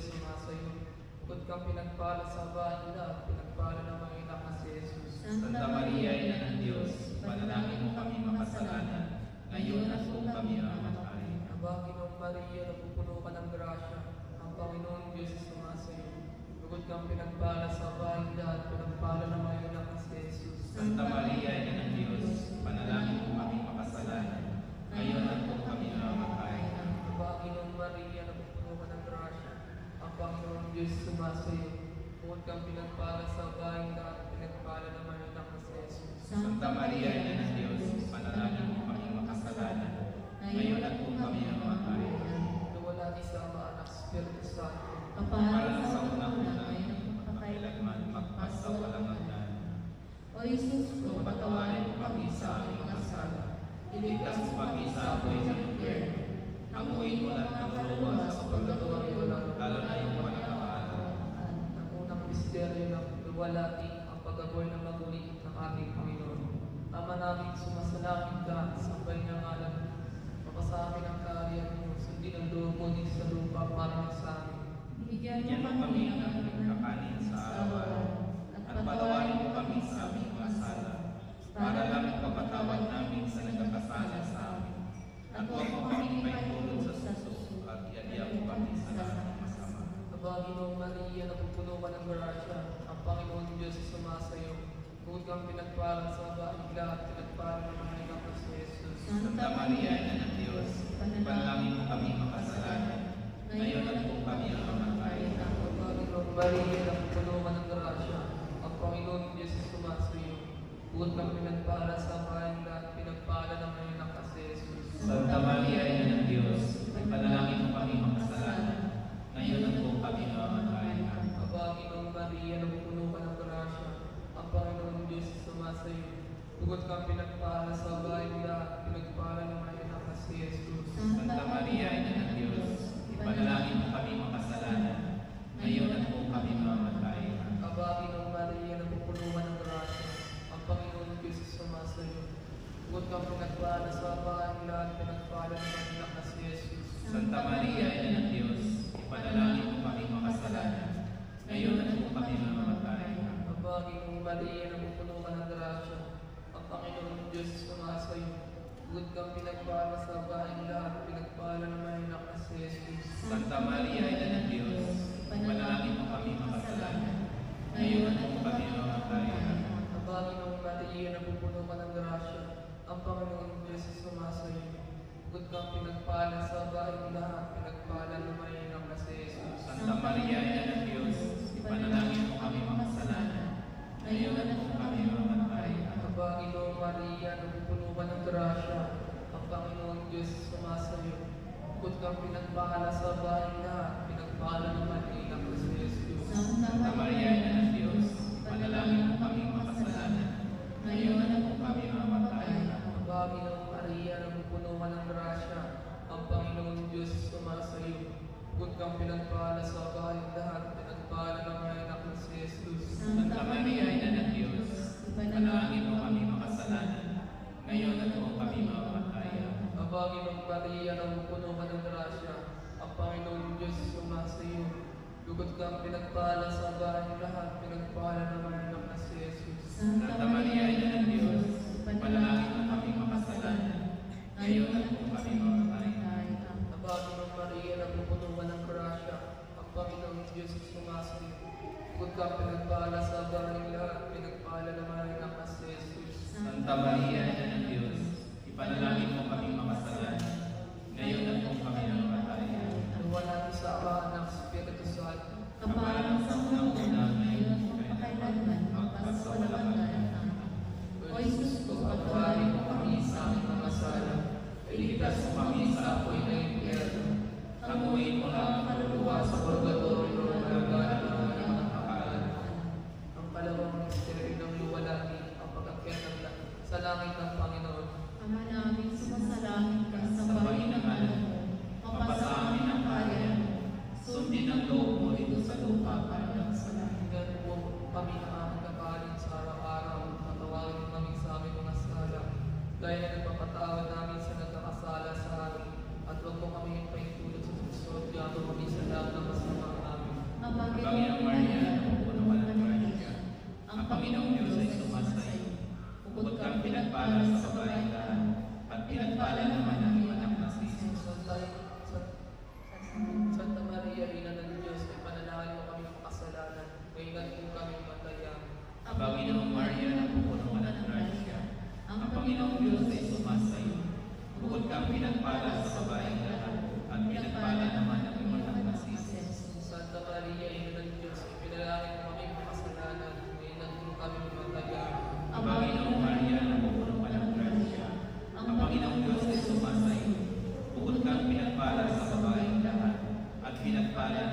sumasayo. Bukod kang pinagpala sa bahay nila, pinagpala ng mga anak na si Jesus. Santa Maria, Ina ng Diyos, panalangin mo kami makasalanan, ngayon at kung kami mamatay. Aba, Ginoong Maria, napupuno ka ng grasya, ang Panginoon Diyos ay sumasayo. Bukod kang pinagpala sa bahay nila, pinagpala ng mga anak na si Jesus. Santa Maria, Ina ng Diyos, panalangin mo kami makasalanan, ngayon at kung kami mamatay. Aba, Ginoong Maria, napupuno ka ng grasya, ang Panginoon Diyos ay sumasayo. Bukod kang pinagpala sa bahay nila, pinagpala ng mga anak na si Jesus. Santa Maria, Ina ng Diyos, panalangin mo kami makasalanan, ngayon at kung kami mamatay. Luwalhati sa Ama, Anak, Espiritu Santo. Para sa unang-una, magkailanman, magpasawalang hanggan. O Jesus, Kung patawarin mo kami sa aming mga sala, iligtas mo kami sa apoy ng impyerno. Amuin mo lang ang luwa sa purgatorio, lalo na yung panakaano. Ang unang misteryo ng luwalhati, ang pagkabuhay ng maguli ng ating Panginoon. Ama namin, sumasalangit ka, sambay niya ngalan. Mapasa amin ang kaharian mo, sundin ang loob mo din sa lupa para sa amin. bigyan Bigyan mo mo kami ng aming kakanin sa araw-araw, at patawarin mo kami sa aming mga sala, para lang kapatawad namin sa nagkakasala sa amin. At huwag mo kami maitulog sa suso, at iadya mo kami sa lahat ng masama. Aba, Ginoong Maria, napupuno ka ng grasya, ang Panginoon Diyos ay sumasayo. Bukod kang pinagpala sa bahay lahat, pinagpala ng mga anak na si Jesus. Santa Maria, Ina ng Diyos, panalangin mo kami makasalanan, ngayon at kung kami mamatay. Aba, Ginoong Maria, napupuno ka ng grasya, ang Panginoon Diyos ay sumasayo. Bukod kang pinagpala sa bahay lahat, pinagpala ng mga anak na si Jesus. Santa Maria, Ina ng Diyos, panalangin mo kami makasalanan, ngayon at kung kami mamatay. Aba, Ginoong Maria, napupuno ka ng grasya, ang Panginoon Diyos ay sumasayo. Bukod kang pinagpala sa bahay lahat, pinagpala ng mga anak na si Jesus. Santa Maria, Ina ng Diyos, ipanalangin mo kami makasalanan, ngayon at kung kami mamatay. Aba, Ginoong Maria, napupuno ka ng grasya, ang Panginoon Diyos ay sumasayo. Bukod kang pinagpala sa bahay lahat, pinagpala ng mga anak na si Jesus. Santa Maria, Ina ng Diyos, ipanalangin mo kami makasalanan, ngayon at kung kami mamatay. Aba, Ginoong Maria, napupuno ka ng grasya, ang Panginoon Diyos ay sumasayo. Bukod kang pinagpala sa bahay lahat, pinagpala ng mga anak na si Jesus. Santa Maria, Ina ng Diyos, ipanalangin mo kami makasalanan, ngayon at kung kami mamatay. Aba, Ginoong Maria, napupuno ka ng grasya, ang Panginoon Diyos ay sumasayo. Bukod kang pinagpala sa bahay lahat, pinagpala ng mga anak na si Jesus. Santa Maria, Ina ng Diyos, ipanalangin mo kami makasalanan, ngayon at kung kami mamatay. Aba, Ginoong Maria, napupuno ka ng grasya, ang Panginoon Diyos ay sumasayo. Bukod kang pinagpala sa bahay lahat, pinagpala ng mga anak na si Jesus. Santa Maria, Ina ng Diyos, ipanalangin mo kami makasalanan, ngayon at kung kami mamatay. Aba, Ginoong Maria, napupuno ka ng grasya, ang Panginoon Diyos ay sumasayo. Bukod kang pinagpala sa bahay lahat, pinagpala ng mga anak na si Jesus. Santa Maria, Ina ng Diyos, ipanalangin mo kami makasalanan, ngayon at kung kami mamatay. Aba, Ginoong Maria, napupuno ka ng grasya, ang Panginoon Diyos ay sumasayo. Bukod kang pinagpala sa bahay lahat, pinagpala ng mga anak na si Jesus. Santa Maria, Ina ng Diyos, ipanalangin mo kami makasalanan, ngayon at kung kami mamatay. Aba, Ginoong Maria, napupuno ka ng grasya, ang Panginoon Diyos ay sumasayo. Bukod kang pinagpala sa bahay lahat, pinagpala ng mga anak na si Jesus. Santa Maria, Ina ng Diyos, ipanalangin mo kami makasalanan, ngayon at kung kami mamatay. Luwalhati sa Ama, Anak, Espiritu Santo. kaparang sa unang-una, ngayon at magpakailanman, magpasawalang hanggan. O Jesus, kung patawarin mo kami sa aming mga sala, iligtas mo kami sa apoy ng impyerno. Tanguin mo lang ang Kaluluwa sa purgatorio, malaganan ng mga nakakalaan. Ang kalawang misteryo ng luwalhati, ang pag-akyat ng sa langit ng Panginoon. Ama namin sa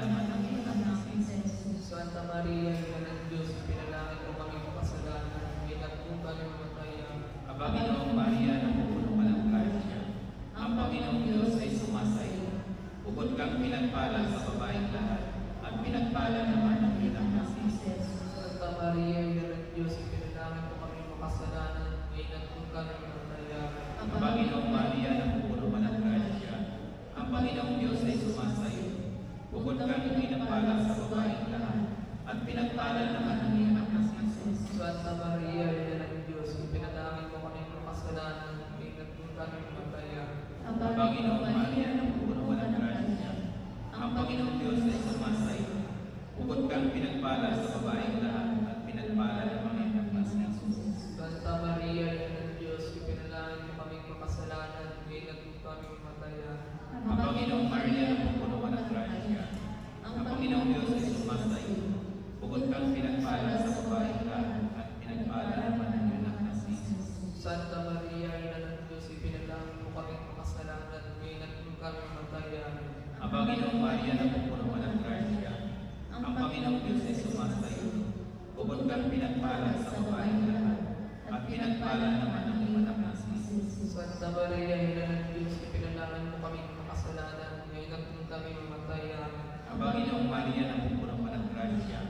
naman ng iyong anak na si Jesus. Santa Maria, Ina ng Diyos, pinalangin mo kami makasalanan, ingat mo kami mamataya. Ang Panginoong Maria, napupuno ka ng grasya. Ang Panginoong Diyos ay sumasayo. Bukod kang pinagpala sa babaeng lahat, at pinagpala naman ang iyong anak na si Jesus. Santa Maria, Ina ng Diyos, pinalangin mo kami makasalanan, ingat mo kami mamataya. Ang Panginoong Maria, napupuno ka ng grasya. Ang Panginoong Diyos ay sumasayo. Bukod kang pinagpala sa babaeng lahat, at pinagpala naman ang iyong anak na si Jesus. Santa Maria, Ina ng Diyos, pinalangin mo kami makasalanan, ingat mo kami mamataya. Ang Panginoong Maria, napupuno ka ng grasya. Ang Panginoong Diyos ay sumasayo. Bukod kang pinagpala sa babaeng lahat, at pinagpala naman ang iyong anak na si Jesus. Santa Maria, Ina ng Diyos, pinalangin mo kami makasalanan, ingat mo kami mamataya. Ang Panginoong Maria, napupuno ka ng grasya. Ang Panginoong Diyos ay sumasayo. Bukod kang pinagpala sa babaeng lahat, at pinagpala naman ang iyong anak na si Jesus. Santa Maria, Ina ng Diyos, pinalangin mo kami makasalanan, ingat mo kami mamataya. Ang Panginoong Maria, napupuno ka ng grasya. Ang Panginoong Diyos ay sumasayo. Bukod kang pinagpala sa babaeng lahat, at pinagpala naman ang iyong anak na si Jesus. Santa Maria, Ina ng Diyos, pinalangin mo kami makasalanan, ingat mo kami mamataya. Ang Panginoong Maria, napupuno ka ng grasya.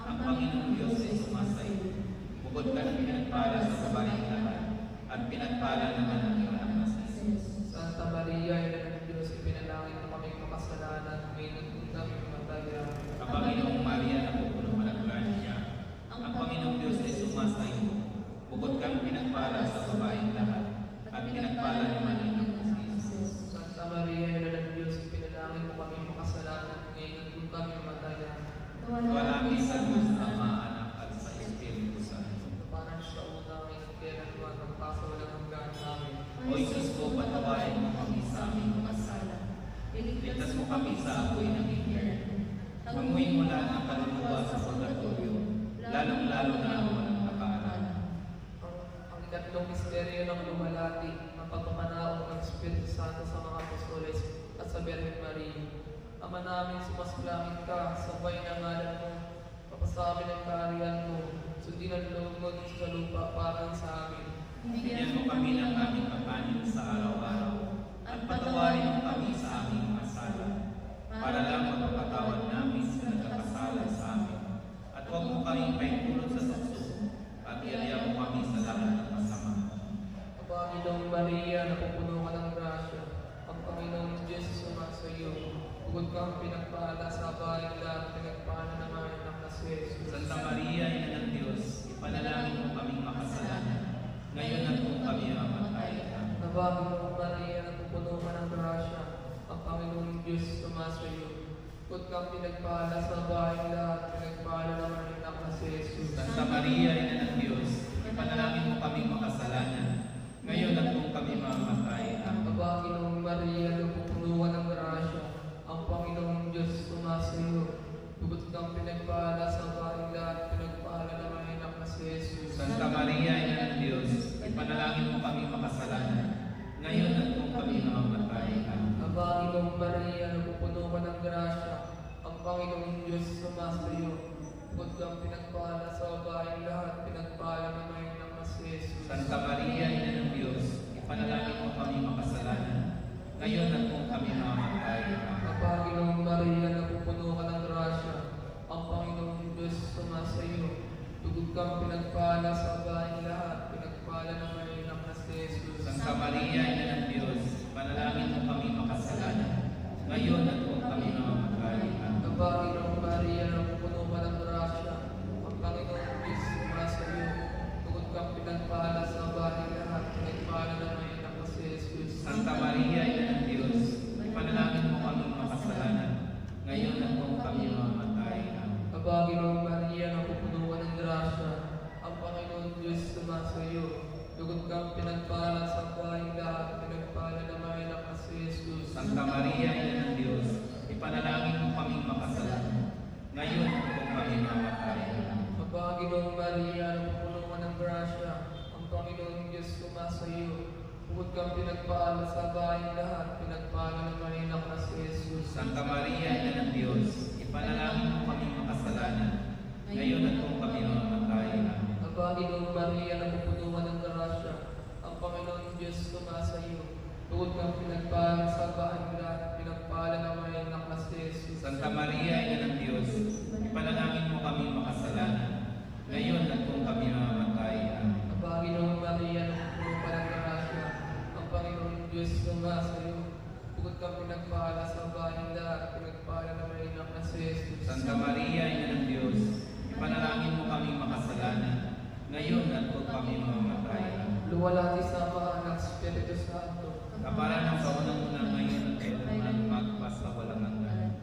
Ang Panginoong Diyos ay sumasayo. Bukod kang pinagpala sa babaeng lahat, at pinagpala naman ang iyong anak na si Jesus. Santa Maria, Ina ng Diyos, pinalangin mo kami makasalanan, ingat mo kami mamataya. Ang Panginoong Maria, napupuno ka ng grasya. Ang Panginoong Diyos ay sumasayo. Bukod kang pinagpala sa babaeng lahat, at pinagpala naman ang iyong anak na si Jesus. Santa Maria, Ina ng Diyos, pinalangin mo kami makasalanan, ingat mo kami mamataya. Walaki sa Diyos Ama, Anak, at sa Espiritu Santo. Parang sa una, ingat kailan mo at magpasawalang hanggan namin. O Diyos ko, patawarin mo kami sa aming mga sala. Ligtas mo kami sa apoy ng impyerno. Panguhin mo lahat ng kaluluwa sa purgatorio, lalong-lalo na ang walang kapaanan. Ang ikatlong misteryo ng lumalati, ang pagpapanaog ng Espiritu Santo sa mga apostoles at sa Birhen Maria. Ama namin, sumasalangit ka, sabay ng ngalan mo, papasamin ang kaharian mo, sundin ang loob mo dito sa lupa para sa amin. Bigyan mo kami ng aming kakanin sa araw-araw, at patawarin mo kami sa aming mga sala, para lang magpapatawad namin sa nagkakasala sa amin. At huwag mo kaming paintulot sa tukso, at ialaya mo kami sa lahat ng masama. Panginoong Maria, napupuno ka ng grasya, ang Panginoong Diyos sumasa iyo. Bukod kang pinagpala sa bahay lahat, pinagpala naman ang anak na si Jesus. Santa Maria, Ina ng Diyos, ipanalangin mo kaming makasalanan, ngayon at kung kami mamatay. Panginoong Maria, napupuno ka ng grasya, ang Panginoong Diyos sumasa iyo. Bukod kang pinagpala sa bahay lahat, pinagpala naman ang anak na si Jesus. Santa Maria, Ina ng Diyos, ipanalangin mo kaming makasalanan, ngayon at kung kami mamatay. Panginoong Maria, napupuno ka ng grasya, ang Panginoong Diyos sumasa iyo. Bukod kang pinagpala sa bahay lahat, pinagpala naman ang anak na si Jesus. Santa Maria, Ina ng Diyos, ipanalangin mo kami makasalanan, ngayon at kung kami mamatay. Panginoong Maria, napupuno ka ng grasya, ang Panginoong Diyos sumasa iyo. Bukod kang pinagpala sa babaeng lahat, pinagpala naman ang anak na si Jesus. Santa Maria, Ina ng Diyos, ipanalangin mo kami makasalanan, ngayon at kung kami mamatay. Panginoong Maria, napupuno ka ng grasya, ang Panginoong Diyos sumasa iyo. Bukod kang pinagpala sa babaeng lahat, pinagpala naman ang anak na si Jesus. Santa Maria, Ina ng Diyos, ipanalangin mo kami makasalanan, ngayon at kung kami mamatay. Panginoong Maria, napupuno ka ng grasya, ang Panginoong Diyos sumasa iyo. Bukod kang pinagpala sa babaeng lahat, pinagpala naman ang anak na si Jesus. Santa Maria, Ina ng Diyos, ipanalangin mo kami makasalanan, ngayon at kung kami mamatay. Panginoong Maria, napupuno ka ng grasya, ang Panginoong Diyos sumasa iyo. Bukod kang pinagpala sa babaeng lahat, pinagpala naman ang anak na si Jesus. Santa Maria, Ina ng Diyos, ipanalangin mo kaming makasalanan, ngayon at kung kami mamatay. Panginoong Maria, napupuno ka ng grasya, ang Panginoong Diyos sumasa iyo. Bukod kang pinagpala sa babaeng lahat, pinagpala naman ang anak na si Jesus. Santa Maria, Ina ng Diyos, Santa Maria, Ina ng Diyos, ipanalangin mo kaming makasalanan, ngayon at kung kami mamamatay. Luwalhati sa Ama, Anak, Espiritu Santo. Kapara ng kaunang-una ngayon at kailanman magpasa walang hanggan.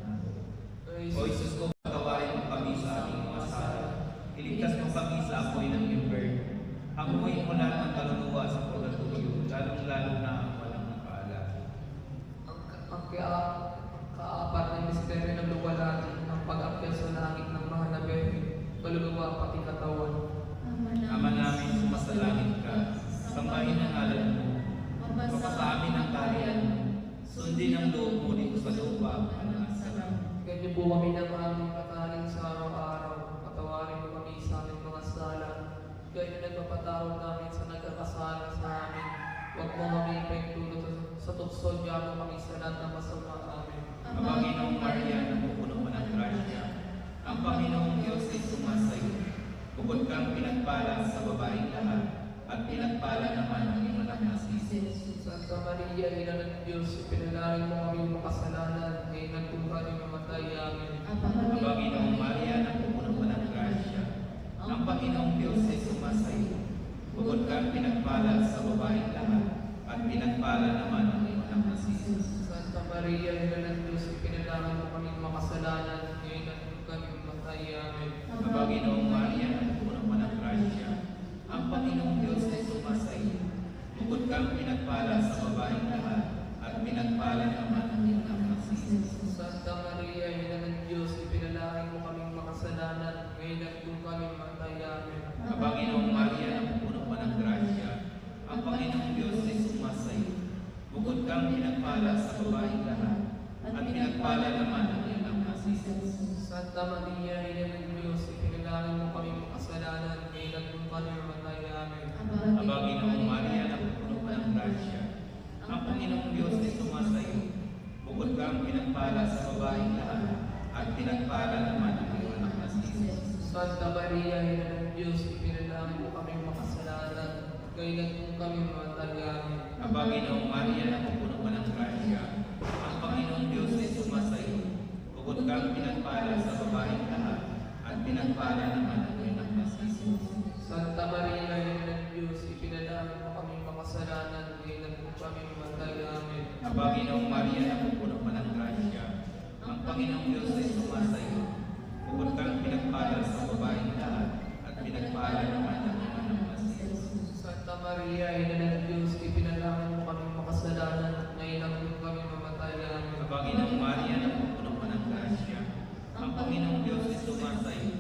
O Isus ko, patawarin mo kami sa aming mga sala. Iligtas mo kami sa apoy ng impyerno. Hanguin mo lahat ng kaluluwa sa purgatorio, lalong-lalo na ang walang nakaalala. Ang kaapat na misteryo ng luwalhati, ang pag-akyat sa langit ng mahal na Birhen, kaluluwa pati katawan. Ama namin, sumasalangit ka, sambahin ang ngalan mo, mapasa amin ang kaharian mo, sundin ang loob mo dito sa lupa, ang salamat. Ganyan po kami ng aming kakanin sa araw-araw. Patawarin mo kami sa aming mga sala. Ganyan nagpapatawad namin sa nagkakasala sa amin. Huwag mo kami ipagtulot sa tukso, diyan mo kami sa lahat ng masama amin. Ang Panginoong Maria, napupuno mo ng grasya, ang Panginoong Diyos ay sumasayo. Bukod kang pinagpala sa babaeng lahat, at pinagpala naman ang iyong anak na si Jesus. Santa Maria, Ina ng Diyos, ipinalangin mo kami makasalanan, ngayon at kung kami mamatay amin. Ang Panginoong Maria, napupuno mo ng grasya, ang Panginoong Diyos ay sumasayo. Bukod kang pinagpala sa babaeng lahat, at pinagpala naman ang iyong anak na si Jesus. Santa Maria, Ina ng Diyos, ipinalangin mo kami makasalanan, ngayon at kung kami mamatay amin. Ang Panginoong Maria, napupuno mo ng grasya, ang Panginoong Diyos ay sumasayo. Bukod kang pinagpala sa babaeng lahat, at pinagpala naman ang iyong anak na si Jesus. Santa Maria, Ina ng Diyos, ipinalangin mo kaming makasalanan, ngayon at kung kami mamatay amin. Ang Panginoong Maria, napupuno mo ng grasya, ang Panginoong Diyos ay sumasayo. Bukod kang pinagpala sa babaeng lahat, at pinagpala naman ang iyong anak na si Jesus. Santa Maria, Ina ng Diyos, ipinalangin mo kaming makasalanan, ngayon at kung kami mamatay amin. Ang Panginoong Maria, napupuno mo ng grasya, ang Panginoong Diyos ay sumasayo. Bukod kang pinagpala sa babaeng lahat, at pinagpala naman ang iyong anak na si Jesus. Santa Maria, Ina ng Diyos, ipinalangin mo kaming makasalanan, ngayon at kung kami mamatay amin. Ang Panginoong Maria, napupuno mo ng grasya, ang Panginoong Diyos ay sumasayo. Bukod kang pinagpala sa babaeng lahat, at pinagpala naman ang iyong anak na si Jesus. Santa Maria, Ina ng Diyos, ipinalangin mo kaming makasalanan, ngayon at kung kami mamatay amin. Ang Panginoong Maria, napupuno mo ng grasya, ang Panginoong Diyos ay sumasayo. Bukod kang pinagpala sa babaeng lahat, at pinagpala naman ang iyong anak na si Jesus. Santa Maria, Ina ng Diyos, ipinalangin mo kaming makasalanan, ngayon at kung kami mamatay amin. Ang Panginoong Maria, napupuno mo ng grasya, ang Panginoong Diyos ay sumasayo.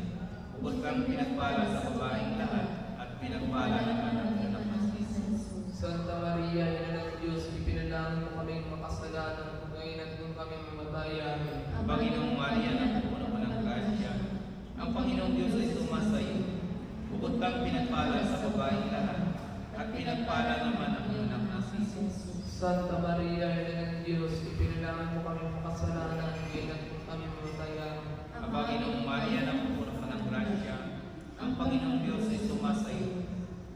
Bukod kang pinagpala sa babaeng lahat, at pinagpala naman ang iyong anak na si Jesus. Santa Maria, Ina ng Diyos, ipinalangin mo kaming makasalanan, ngayon at kung kami mamatay amin. Ang Panginoong Maria, napupuno mo ng grasya, ang Panginoong Diyos ay sumasayo. Bukod kang pinagpala sa babaeng lahat, at pinagpala naman ang iyong anak na si Jesus. Santa Maria, Ina ng Diyos, ipinalangin mo kaming makasalanan, ngayon at kung kami mamatay amin. Ang Panginoong Maria, napupuno mo ng grasya, ang Panginoong Diyos ay sumasayo.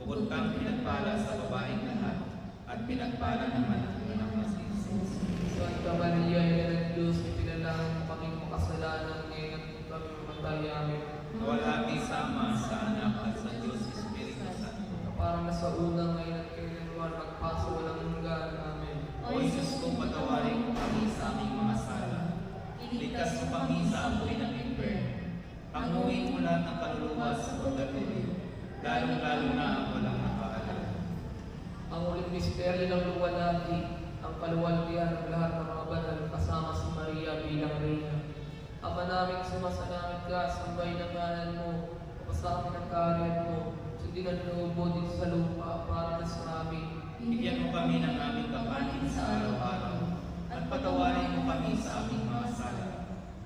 Bukod kang pinagpala sa babaeng lahat, at pinagpala naman ang iyong anak na si Jesus. Santa Maria, Ina ng Diyos, ipinalangin mo kaming makasalanan, ngayon at kung kami mamatay amin. Nawalhati sa Ama, sa Anak, at sa Diyos Espiritu Santo. Na parang nasa unang, ngayon at kailanman, magpasa walang hanggan. Amen. O Isus ko, patawarin mo kami sa aming mga sala. Iligtas mo kami sa apoy ng impyerno. Hanguin mo lahat ng kaluluwa sa purgatorio, lalong-lalo na ang walang nakaalala. Ang ulit misteryo ng luwalhati, ang kaluwalhatian ng lahat ng mga banal kasama si Maria bilang Reyna. Ama naming sumasalangit ka, sambahin ang ngalan mo, kapasakin ang kaharian mo, sundin ang loob mo dito sa lupa para na sa amin. Bigyan mo kami ng aming kakanin sa araw-araw, at patawarin mo kami sa aming mga sala,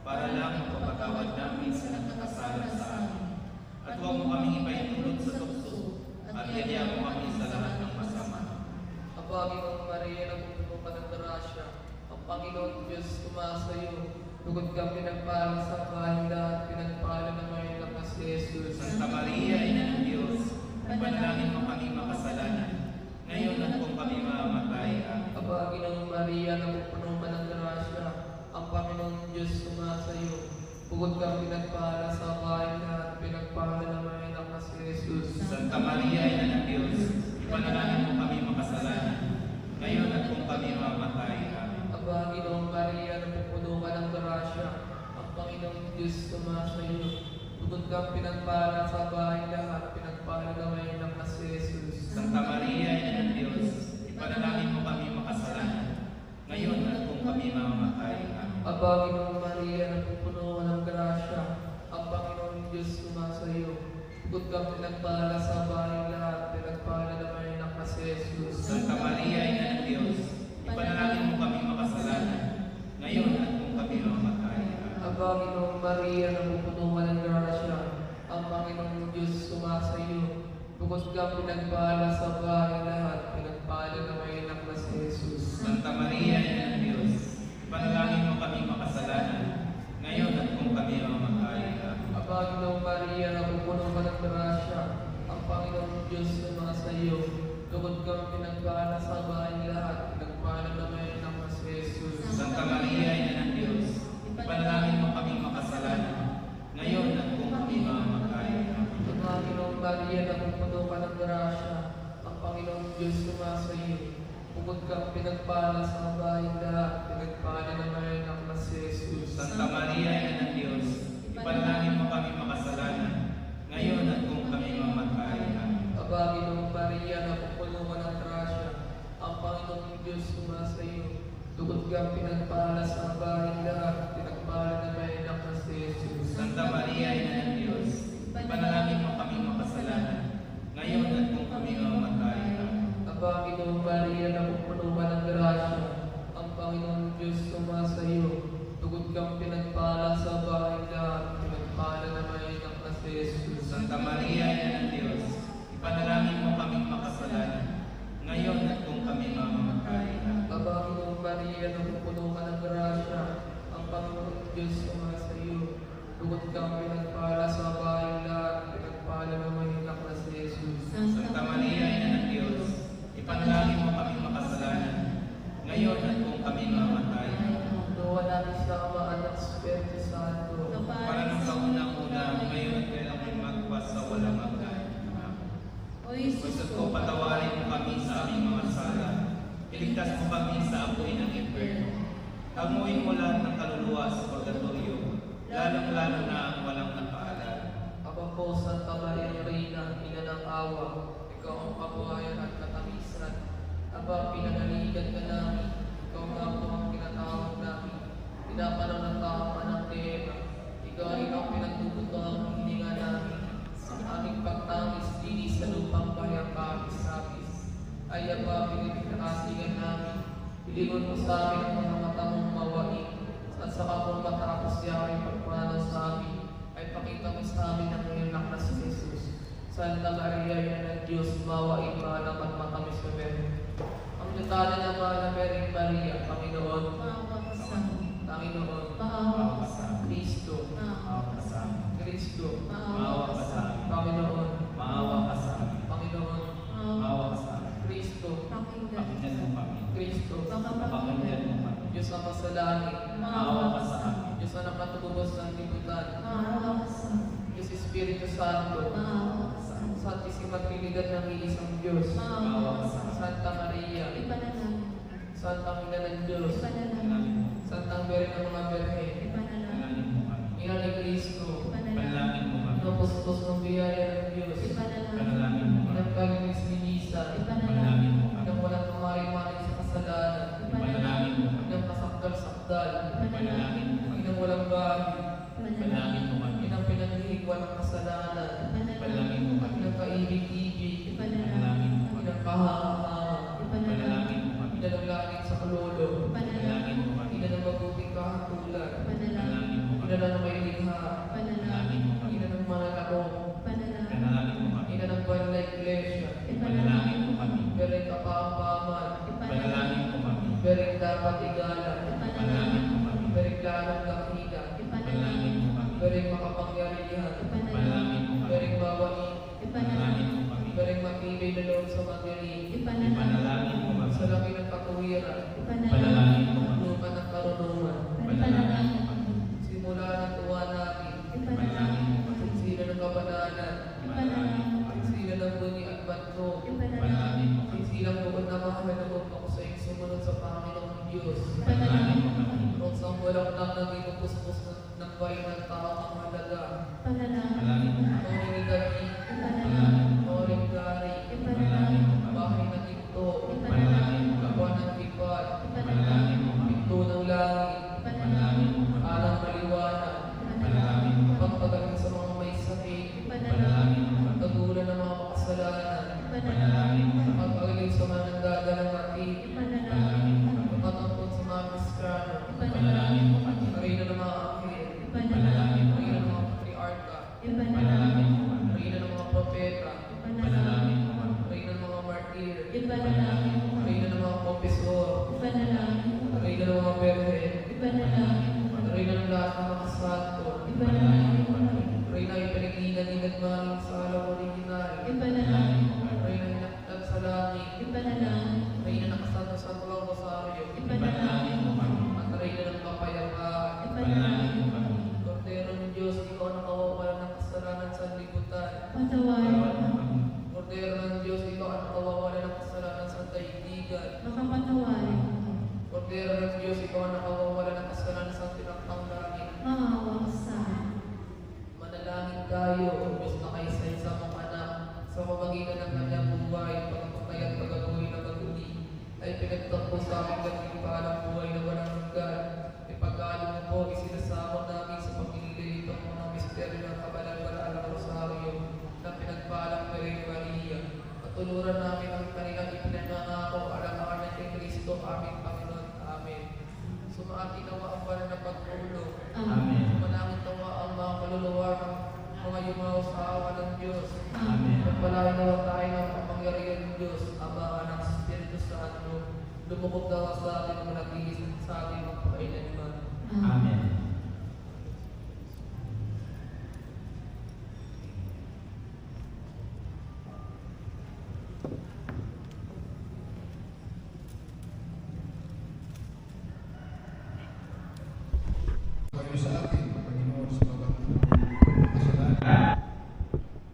para lang mapapatawad namin sa nagkakasala sa amin. At huwag mo kaming ipaintulot sa tukso, at yaya mo kami sa lahat ng masama. Ang Panginoong Maria, nagpupuno ka ng grasya, ang Panginoon Diyos tumasa iyo, bukod kang pinagpala sa bahay lahat, pinagpala ng may anak na si Jesus. Santa Maria, Ina ng Diyos, ipanalangin mo kami makasalanan, ngayon at kung kami mamamatay. Amen. Ang Panginoong Maria, nagpupuno ka ng grasya, ang Panginoong Diyos tumasa iyo, Bukod kang pinagpala sa bahay na pinagpala naman ang anak na si Jesus. Santa Maria, Ina ng Diyos, ipanalangin mo kami makasalanan, ngayon at kung kami mamatay. Amen. Aba, Ginoong Maria, napupuno ka ng grasya, ang Panginoong Diyos sumasa iyo. Bukod kang pinagpala sa bahay lahat, pinagpala naman ang anak na si Jesus. Santa Maria, Ina ng Diyos, ipanalangin mo kami makasalanan, ngayon at kung kami mamamatay. Amen. Aba, Ginoong Maria, napupuno ka ng grasya, ang Panginoong Diyos sumasa iyo. Bukod kang pinagpala sa bahay lahat, pinagpala naman ang anak na si Jesus. Santa Maria, Ina ng Diyos, ipanalangin mo kami makasalanan, ngayon at kung kami mamamatay. Amen. Aba, Ginoong Maria, napupuno ka ng grasya, ang Panginoong Diyos sumasa iyo. Bukod kang pinagpala sa bahay lahat, pinagpala naman ang anak na si Jesus. Santa Maria, Ina ng Diyos, ipanalangin mo kami makasalanan, ngayon at kung kami mamamatay. Amen. Aba, Ginoong Maria, napupuno ka ng grasya, ang Panginoong Diyos sumasa iyo. Bukod kang pinagpala sa bahay lahat, pinagpala naman ang anak na si Jesus. Santa Maria, Ina ng Diyos, ipanalangin mo kami makasalanan, ngayon at kung kami mamamatay. Amen. Aba, Ginoong Maria, napupuno ka ng grasya, ang Panginoong Diyos sumasa iyo. Bukod kang pinagpala sa bahay lahat, pinagpala naman ang anak na si Jesus. Santa Maria, Ina ng Diyos, ipanalangin mo kami makasalanan, ngayon at kung kami mamamatay. Amen. Aba, Ginoong Maria, napupuno ka ng grasya, ang Panginoong Diyos sumasa iyo. Bukod kang pinagpala sa bahay lahat, pinagpala naman ang anak na si Jesus. Santa Maria, Ina ng Diyos, ipanalangin mo kami makasalanan, ngayon at kung kami mamamatay. Amen. Aba, Ginoong Maria, napupuno ka ng grasya, ang Panginoong Diyos sumasa iyo. Bukod kang pinagpala sa bahay lahat, pinagpala naman ang anak na si Jesus. Santa Maria, Ina ng Diyos, ipanalangin mo kami makasalanan, ngayon at kung kami mamamatay. Amen. Aba, Ginoong Maria, napupuno ka ng grasya, ang Panginoong Diyos sumasa iyo. Bukod kang pinagpala sa bahay lahat, pinagpala naman ang anak na si Jesus. Santa Maria, Ina ng Diyos, ipanalangin mo kami makasalanan, ngayon at kung kami mamamatay. Nawa namin sa Ama at Espiritu Santo. Para nang sa unang-una, ngayon at kailan may magpas sa walang hanggan. Amen. O Jesus Gusto ko, patawarin mo kami sa aming mga sala. Iligtas mo kami sa apoy ng impyerno. Tamuin mo lahat ng kaluluwa sa purgatorio, lalong-lalo na ang walang napaalala. Aba po, Santa Maria Reina, Ina ng Awa, ikaw ang kabuhayan at katamisan. Aba, pinanaligan ka namin, ikaw nga po ang tinatawag namin. Pinapanaw ng tama ng tema, ikaw rin ang pinagbubuto ang hininga namin. Ang aming pagtangis, dinis sa lupang bayang kapis-kapis. Ay aba, pinipinakasigan namin. Pilingon mo sa amin ang mga mata mong mawain. At saka kung matapos siya ay pagpanaw sa amin, ay pakita mo sa amin ang iyong anak na si Jesus. Santa Maria, Ina ng Diyos, mawain maalam at matamis na meron. Ang lutana ng mahal na Mary Maria, Panginoon, maawa ka sa amin. Panginoon, Maawa ka sa amin. Kristo, Maawa ka sa amin. Kristo, Maawa ka sa amin. Panginoon, Maawa ka sa amin. Panginoon, Maawa ka sa amin. Kristo, Pakinggan. Pakinggan mo kami. Kristo, Baka Pakinggan mo kami. Diyos ang masalangit, Maawa ka sa amin. Diyos ang nakatubos ng libutan, Maawa ka sa amin. Diyos Espiritu Santo, Maawa ka sa amin. Santisima Trinidad ng iisang Diyos, Maawa ka sa amin. Santa Maria, Ipanalangin. Santang Ina ng Diyos, Ipanalangin. Panalangin mo. Santang Bere ng mga Berhe, Ipanalangin. Panalangin mo kami. Ina ni Cristo, Ipanalangin. Panalangin mo kami. Napustos ng biyaya ng Diyos, Ipanalangin. Panalangin mo kami. Inang kalinis ni Nisa, Panalangin mo kami. Inang walang kumari-mari sa kasalanan, Panalangin mo kami. Inang kasakdal-sakdal, Panalangin mo kami. Inang walang bahay, Panalangin mo kami. Inang pinanghihigwan ng kasalanan, Panalangin mo kami. Inang kaibig-ibig, Panalangin mo kami. Inang kahanga-hanga, Panalangin mo kami. Ina ng langit sa kalolo, Panalangin mo kami. Ina ng mabuting kahatulan, Panalangin mo Ina kami. ng may likha, Panalangin mo kami. Ina ng mga lakong, Panalangin mo kami. Ina ng banal na iglesia, Panalangin mo kami. Bereng kapampaman, Panalangin mo kami. bereng dapat igalan, Panalangin mo kami. bereng lalong dakila, Panalangin mo kami. bereng makapangyarihan, Panalangin mo kami. bereng bawain, Panalangin mo kami. bereng matibay na loob sa magiling, Panalangin mo kami. sa laki ng katuwiran, Panalangin mo kami. lupa ng karunungan, Panalangin mo kami. simula ng tuwa namin, Diyos. Panalangin mo kami. Kung sa walang nang naging puspos ng bayan ng tao ang mahalaga. Panalangin mo kami. Tony Gati, Ipanalangin mo. Oren Gari, Ipanalangin mo kami. Bahay ng Ginto, Ipanalangin mo kami. Kabuan ng Tipan, Ipanalangin mo kami. Pinto ng Langit, Ipanalangin mo kami. Alang Maliwanag, Ipanalangin mo kami. pagpagaling sa mga may sakit, Ipanalangin mo kami. pagkagulan ng mga makasalanan, Ipanalangin mo kami. pagpagaling sa mga nagdadalang atin, Ipanalangin mo kami. pagkatapos sa mga Kristiano, Ipanalangin mo kami. Reyna ng mga Anghel, Ipanalangin mo Reyna ng kami. mga Patriarka, Ipanalangin mo kami. Reyna ng mga Propeta, Ipanalangin mo kami. Reyna ng mga Martir, Ipanalangin mo kami. Reyna ng mga Confessor, Ipanalangin mo kami. Reyna ng mga Berhen, Ipanalangin mo kami. Reyna ng lahat ng mga santo, Ipanalangin mo kami. Reyna ay pinaglinagin maling sa alam original, Ipanalangin mo kami. Reyna ay nakatag sa langit, Ipanalangin mo kami. Reyna nakasanto sa tuwang rosaryo, Ipanalangin mo kami. at Reyna ng kapayapaan. Ipanalangin mo kami. Kordero ng Diyos, ikaw ang nakawawala ng kasalanan sa libutan. Patawarin mo kami. Kordero ng Diyos, ikaw ang nakawawala ng kasalanan sa daigdigan. Makapatawarin mo kami. Kordero ng Diyos, ikaw ang nakawawala ng kasalanan sa tinakdang langit. Maawa ka sa amin. Manalangin tayo, O Diyos na kaisa sa mga anak, sa pamagitan ng kanyang buhay, pagpapay at pagkabuhay na maguli, ay pinagtakbo sa aming gantimpalang buhay na walang hanggan. Ipagkaloob mo po, isinasama namin sa pagkililito ng mga misteryo ng kabalang-balaan ng Rosaryo na pinagpalang kay Maria. Patuluran namin ang kanilang ipinangangako alang-alang kay Kristo, aming Panginoon. Amen. Sumaati nawa ang banal na pagtulong. Amen. Sumanangin nawa ang mga kaluluwa ng mga yumaw sa awa ng Diyos. Amen. Pagpalain nawa tayo ng kapangyarihan ng Diyos, Ama, Anak, Espiritu Santo. Lumukog nawa sa atin ang manatili sa atin ang pakailanman. Amen. Kayo sa atin, Panginoon, sa mga kasalanan.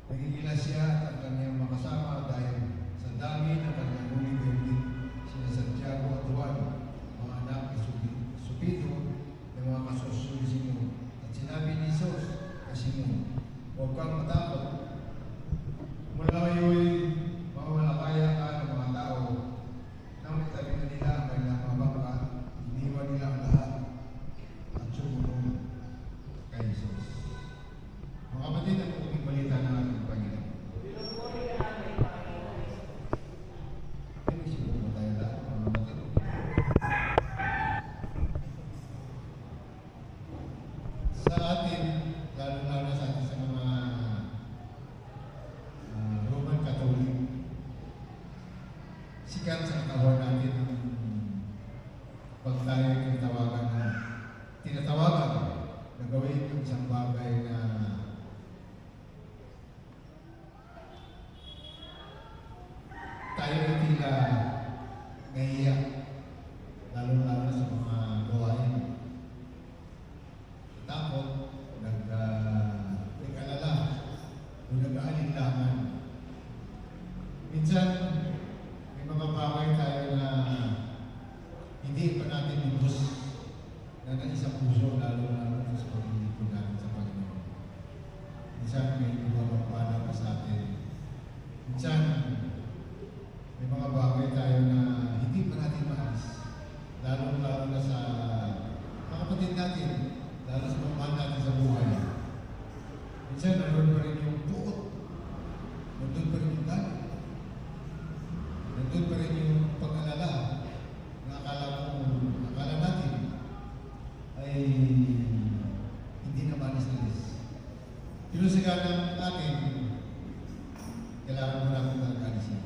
Nagigila siya at ang kanyang makasama dahil sa dami ng kanyang ulit-ulit sina Santiago at Juan, mga anak ni Supido, ng mga kasusunod Simon. At sinabi ni Jesus kay Simon, huwag kang matakot. Mula ngayon, mawalakaya ka ng mga tao nang itabi na nila ang kanilang mga bangka, iniwan nila ang lahat at sumunod kay Jesus. Mga kapatid, ang uling balita ng ating Panginoon. Sinubo mo tayo lahat, mga kapatid. Sa atin, lalo-lalo sa atin sa mga Roman Catholic, sikat sa katawan natin ang pag tayo tinatawagan na gawin yung isang bagay na tayo ay tila nahiya, lalo-lalo na sa mga gawain. Takot, nag-alala, o nag-aalinlangan. Minsan, may mga bagay tayo na hindi pa natin lubos na isang puso, lalo-lalo sa pag-iipon natin sa Panginoon. Minsan, may lumapapala pa sa atin. Minsan, may mga bagay tayo na hindi pa natin maalis. Lalo-lalo na sa mga kapatid natin, lalo sa mga mahal natin sa buhay. Minsan, naroon pa rin yung buot. Nandun pa rin yung galit. Nandun pa rin yung pag-alala na akala natin ay hindi na malis-alis. Pinusiganan natin, kailangan mo natin mag-alisin.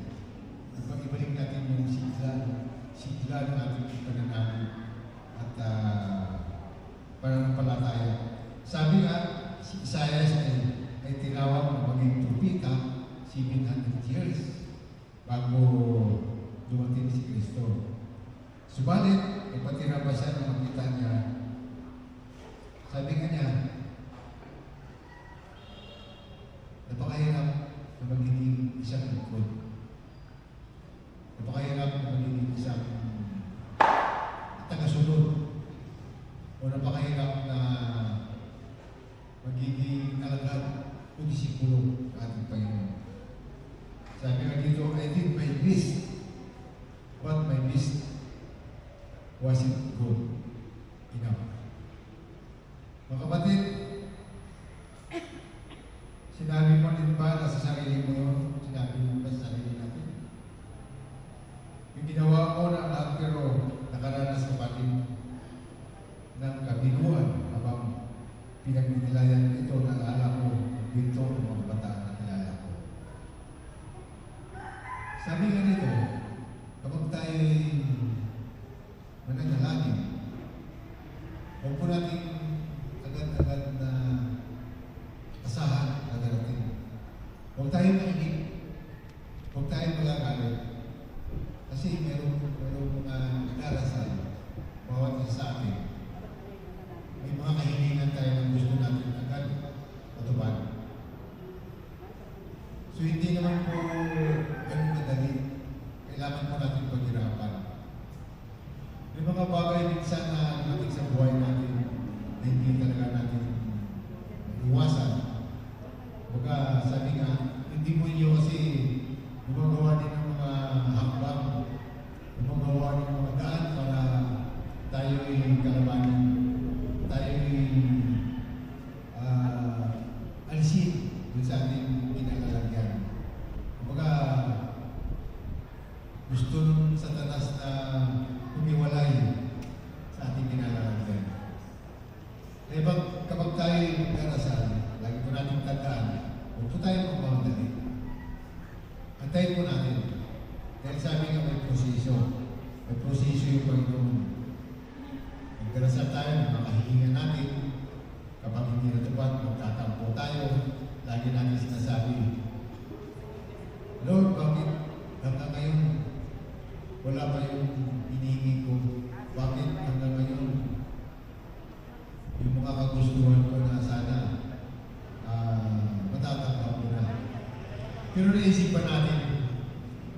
At pag-ibalik natin yung sigla ng ating pananalig at pananampalataya. Sabi nga, si Isaiah ay tinawag na maging propeta 700 years bago dumating si Kristo. Subalit, ipatira ba siya na makita niya? Sabi nga niya, napakahirap na magiging isang lingkod. Napakahirap na magiging isang magiging alagad o disipulo ng ating Panginoon. Sabi nga dito, I did my best, but my best wasn't good enough. Mga kapatid, sinabi mo din ba na sa sarili mo yun? Sinabi mo ba sa sarili natin? Yung ginawa ko na lahat pero nakaranas ka pa din ng kabinuan habang pinagnilayan ito ng ala ko dito ng mga bataan na kilala ko. Sabi nga nito, kapag tayo'y mananalangin, huwag po natin agad-agad na asahan na darating. Huwag tayo makinig. Huwag tayo magagalit. Kasi merong mga nagdarasal bawat isa sa atin. May mga kahilingan tayo ng gusto natin agad matupad. So hindi naman po ganun madali. Kailangan po natin paghirapan. May mga bagay minsan na dumating sa buhay natin na hindi talaga natin iwasan. Baga sabi nga, hindi mo niyo kasi gumagawa din ng mga hakbang, gumagawa ng mga daan para tayo'y kalabanin, tayo'y alisin dun sa ating kinalalagyan. Baga gusto ng Satanas na humiwalay sa ating kinalalagyan. Eh kapag tayo'y magdarasal, lagi po natin tandaan, huwag po tayo magmamadali. Antayin po natin. Dahil sabi nga may proseso. May proseso yung Panginoon. Magdarasal tayo, makahihinga natin. Kapag hindi natupad, magtatampo tayo. Lagi natin sinasabi, Lord, bakit hanggang ngayon wala pa yung hinihingi ko? Bakit hanggang ngayon yung mga kagustuhan ko na sana matatanggap ko na? Pero naisipan natin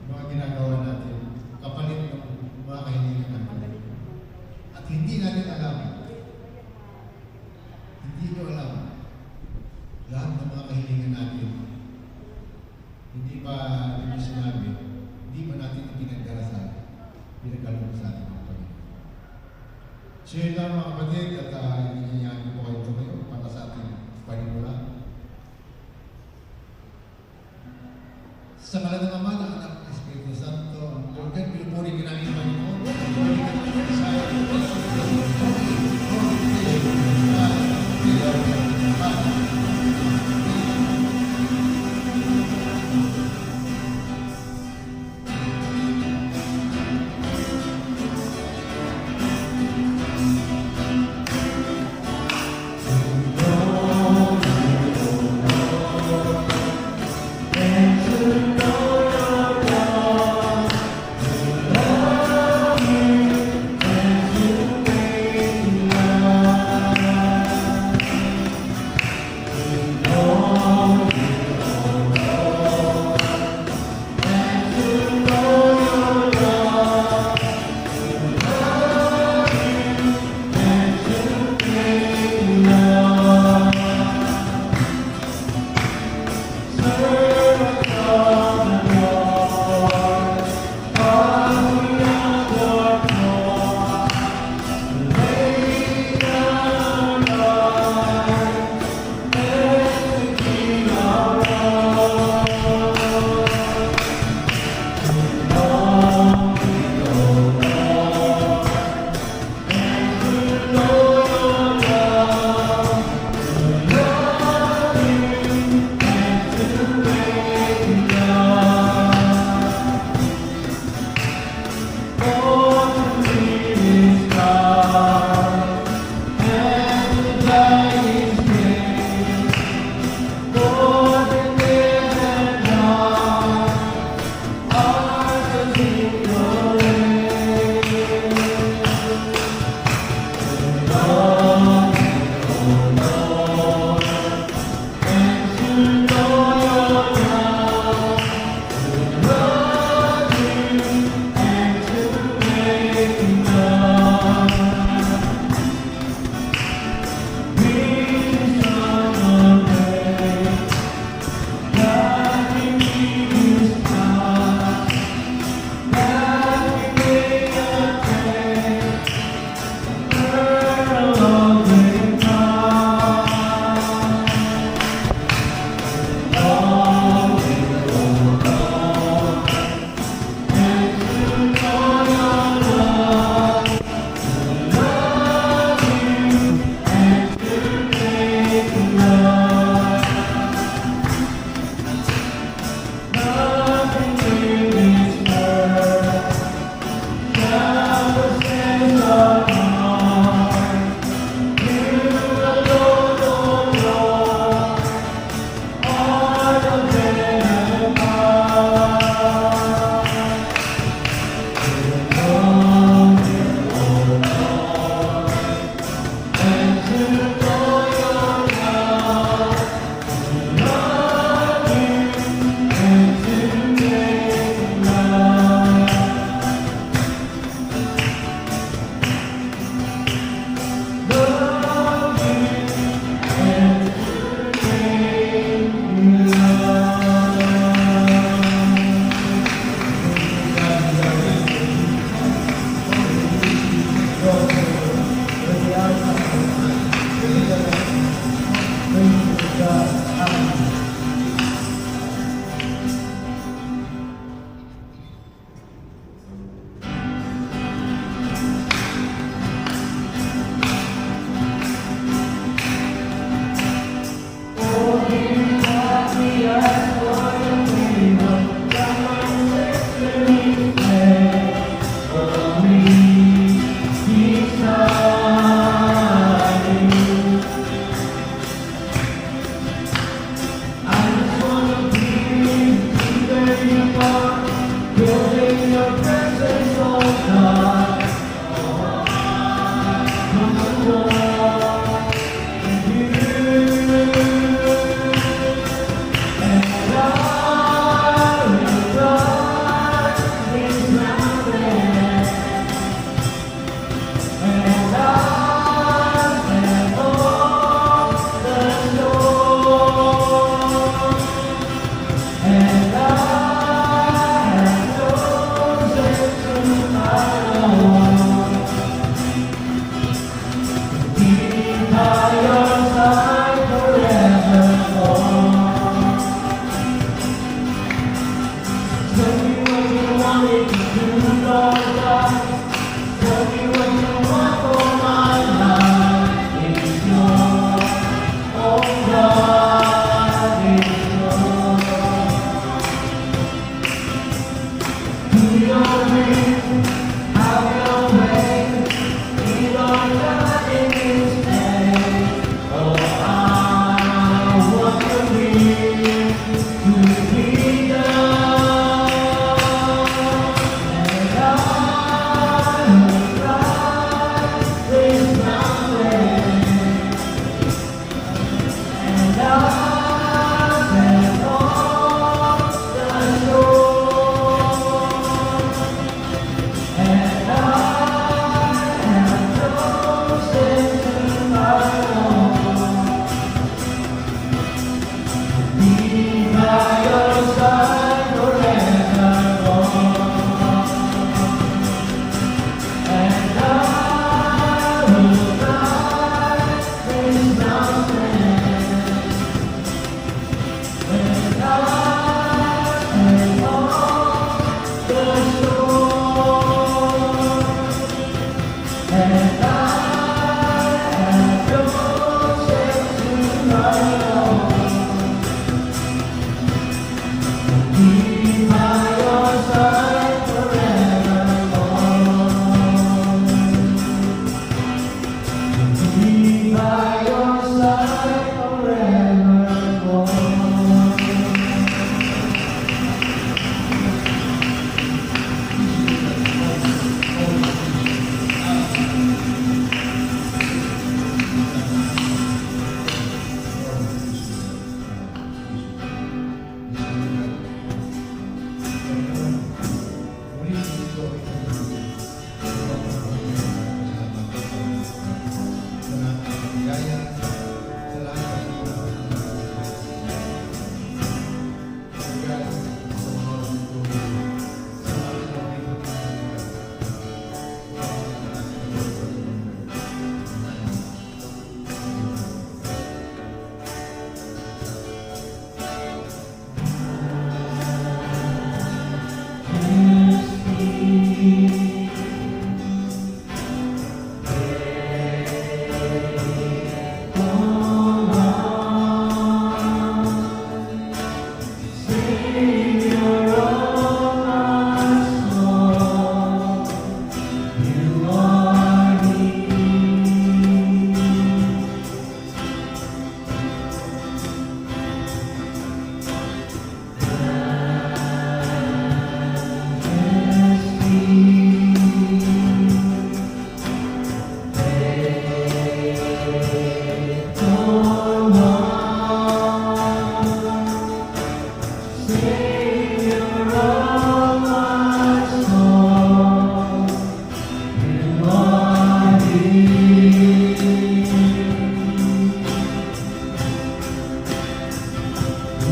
mga ginagawa natin kapalit ng mga kahilingan natin. At hindi natin alam, hindi nyo alam lahat ng mga kahilingan natin. Hindi pa nyo sinabi, hindi pa natin ipinagdarasal, pinagkalong sa ating mga Panginoon. So yun lang mga kapatid at inanyayahan ko kayo tumayo para sa ating panimula. Sa ngalan ng Ama, ng Anak, ng Espiritu Santo, ang Lord God, pinupuri ka namin Panginoon. Pinupuri ka namin sa And to know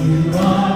Savior.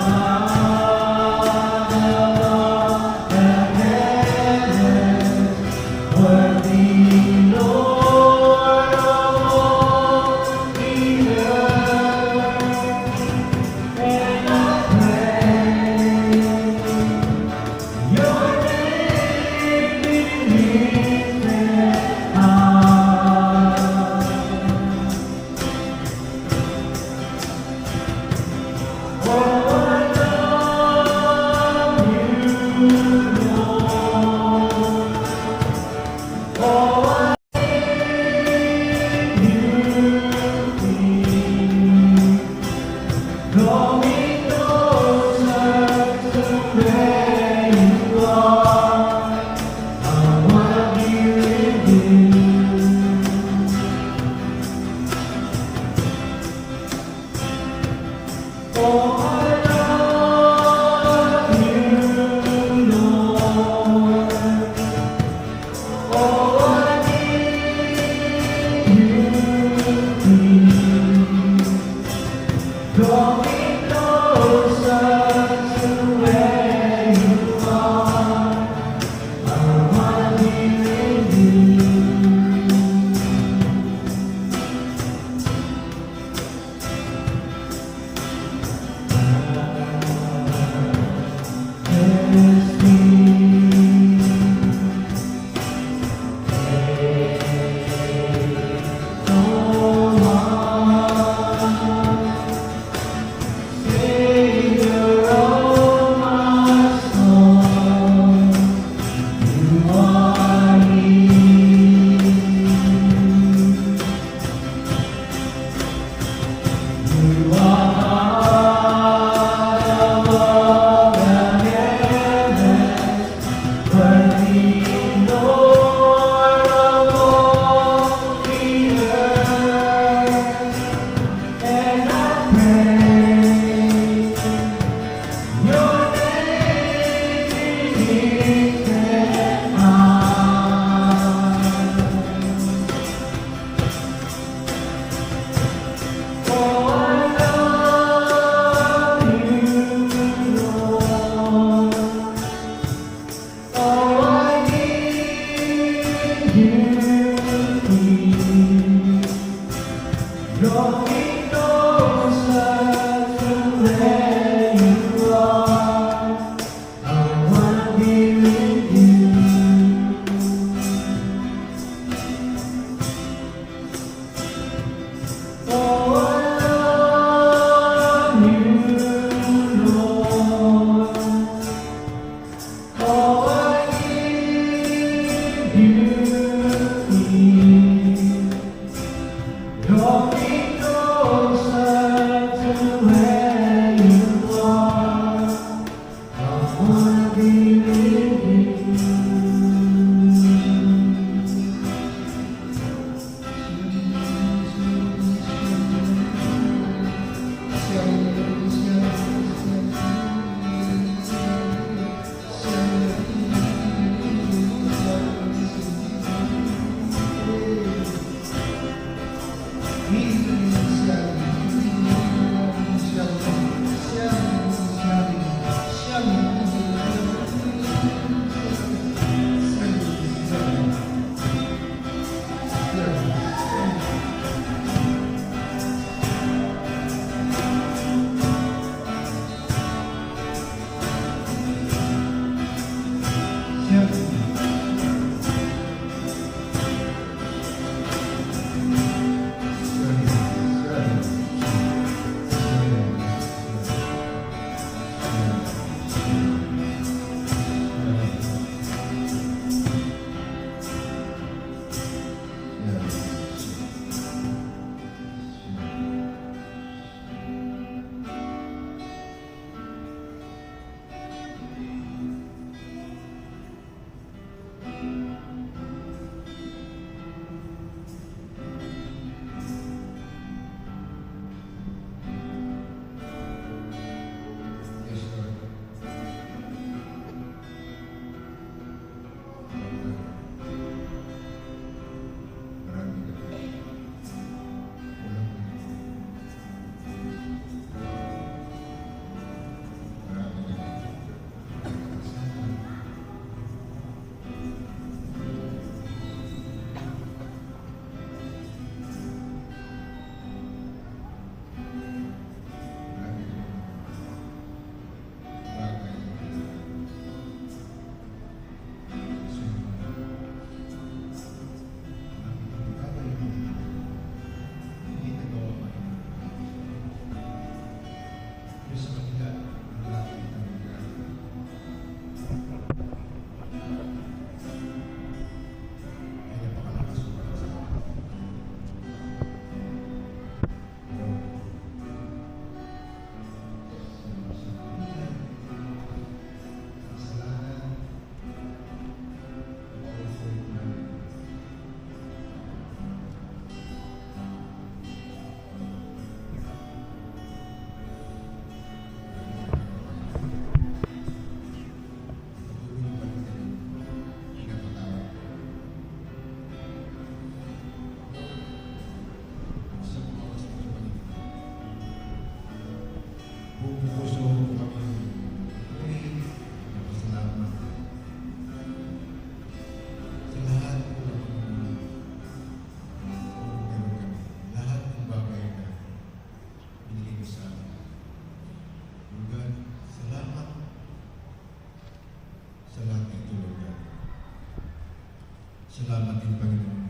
salamat din, Panginoon,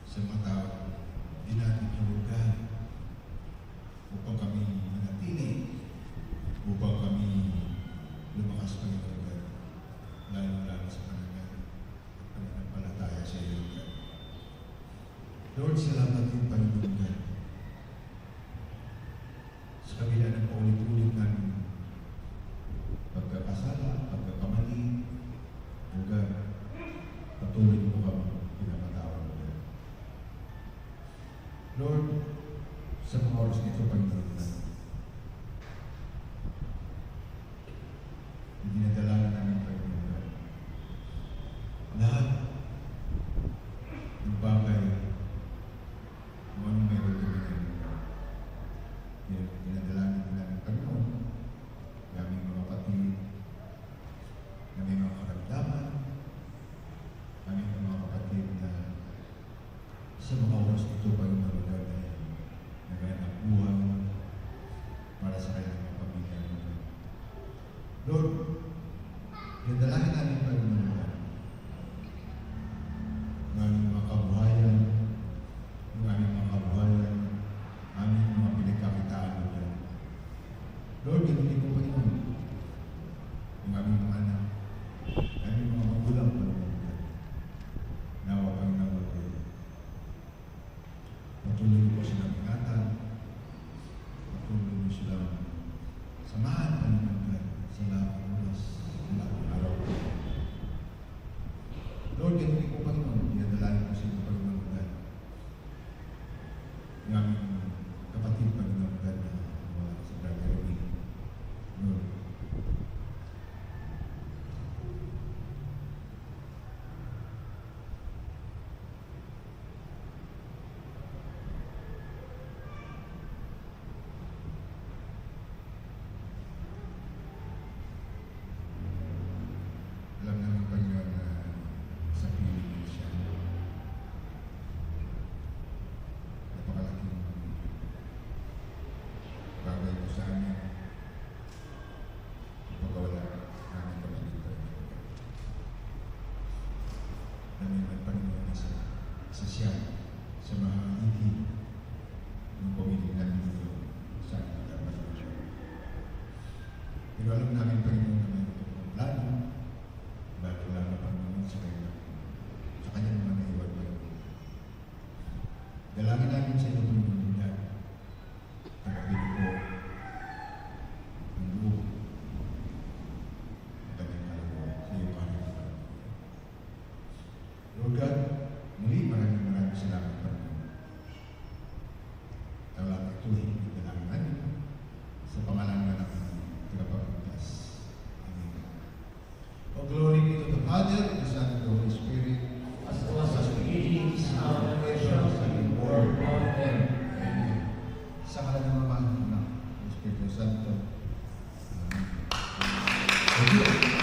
sa mga tao din natin hinugan upang kami manatili, upang kami lumakas, Panginoon, lalo-lalo sa pananampalataya at pananampalataya sa iyo. Lord, salamat din, Panginoon, sa kabila ng paulit-ulit namin pagkakasala, pagkakamali, hanggang patuloy mo kami pinapatawad mo. Lord, sa mga oras nito, Panginoon, dinadalanan namin, Panginoon, lahat ng bagay kung anong meron kami ngayon. Dinadalanan namin, Panginoon, ng aming mga kapatid, ng aming mga karamdaman, aming mga kapatid na sa mga oras ito, Panginoon, na naghanap buhay para sa kanyang mga pamilya. Lord, dinadalanan namin, Panginoon, ng aming mga kabuhayan, ng aming mga kabuhayan, aming mga pinagkakitaan, Lord, ganoon po, Panginoon, yung aming mga anak, aming mga magulang, Panginoon, nawa, Panginoon, patuloy po silang ingatan, patuloy po silang samahan, Panginoon, sa lahat ng oras, sa lahat ng araw. Lord, ganoon po, Panginoon, dinadalanan po sa inyo, Panginoon, yung aming kapatid, Panginoon, na wala sa Brother Robin. Lord, alam namin, Panginoon, na sa piling siya. Napakalaking bagay po sa amin. Pagkawala namin pag-alita. Namin ang Panginoon na sa siya, sa mga higit ng pamilya namin ito sa ating dapat. Pero alam namin, Panginoon, na mayroon itong plano, bago lang na Panginoon sa kanyang mga naiwan mo. Dalangin namin sa iyo, Panginoon, na pagkabili ko ng buo ang kanyang kalagawa sa iyo, Panginoon. Lord God, muli maraming salamat, Panginoon. Tawag ito'y dalangin namin sa pangalan ng anak ng tagapagligtas. Amen. O glory be to the Father, the Son, and the Holy Spirit, As it was at the beginning, is now, and ever shall be, world without end. Amen. Sa kalan ng Ama, ng Anak, ng Espiritu Santo. Amen. Thank you.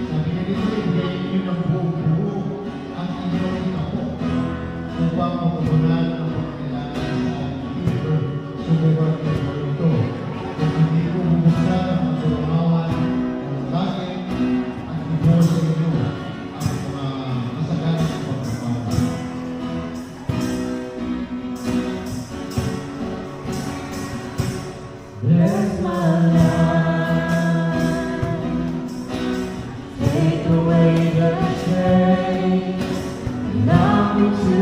Sabi niya dito, ibigay niyo ng buo-buo ang inyong ako upang mapupunan ang pagkailangan sa libro sumunod na ito. Kung hindi ko bubuksan ang pagkaunawan ng langit at ibo sa inyo ang mga masaganang pagkakawa. Bless my life, take away the shame, allow me to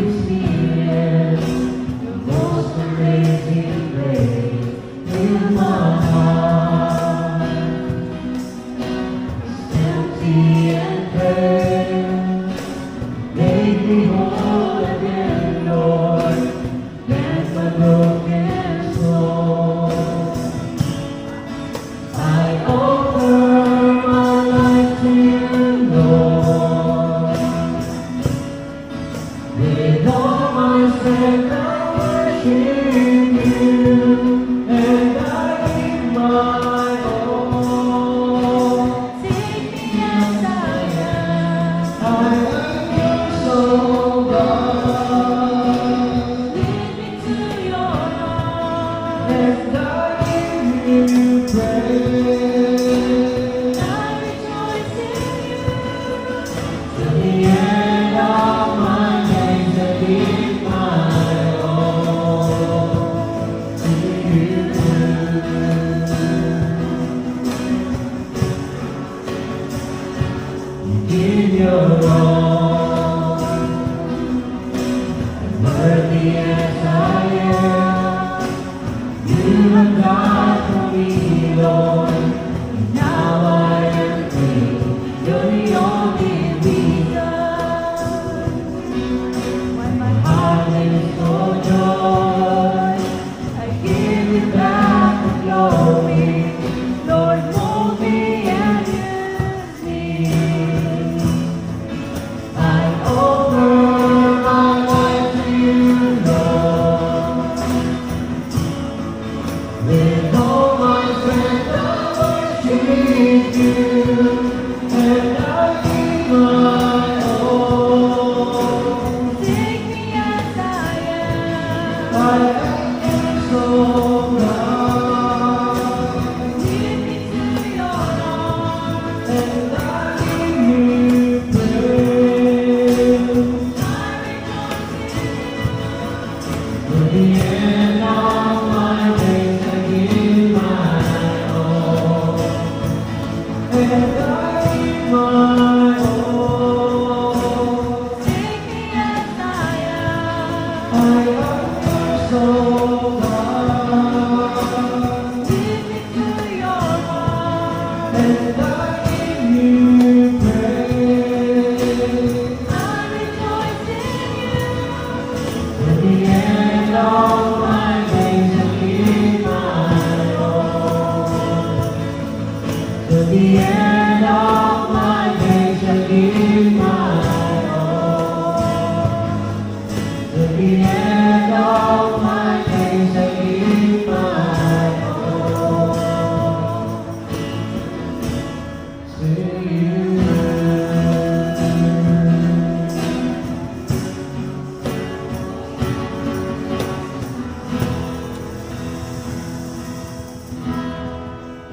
experience the most amazing grace. give your all. Worthy as I am, you have died for me, Lord. Now I am free. You're the only reason why my heart is for joy. I give you back the glory. Lord, mold me and use me. I offer my life to you, Lord. With all my strength, I worship you, and I give my all. Take me as I am. I am so proud. Lead me to your arms, and I give you praise. I rejoice in you. To the end of my days, I give my all, and I give my all. Take me as I am. I am so proud. Lead me to your arms, and I give you praise. I rejoice in you. To the end of my days, I give my all. To the end of my days, I give my all. To the end of my days, I give my all. To you.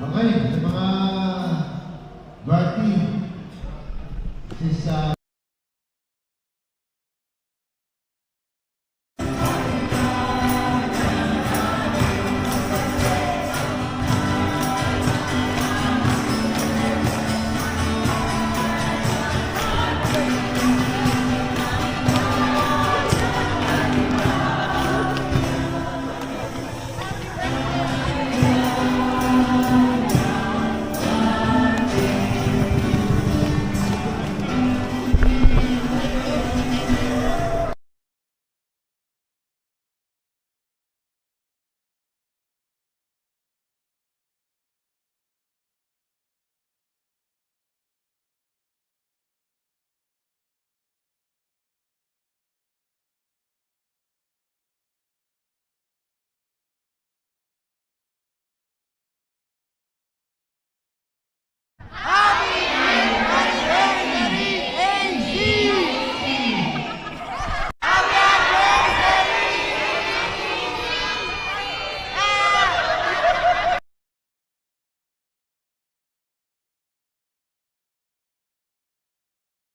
Okay, sa mga guard team, si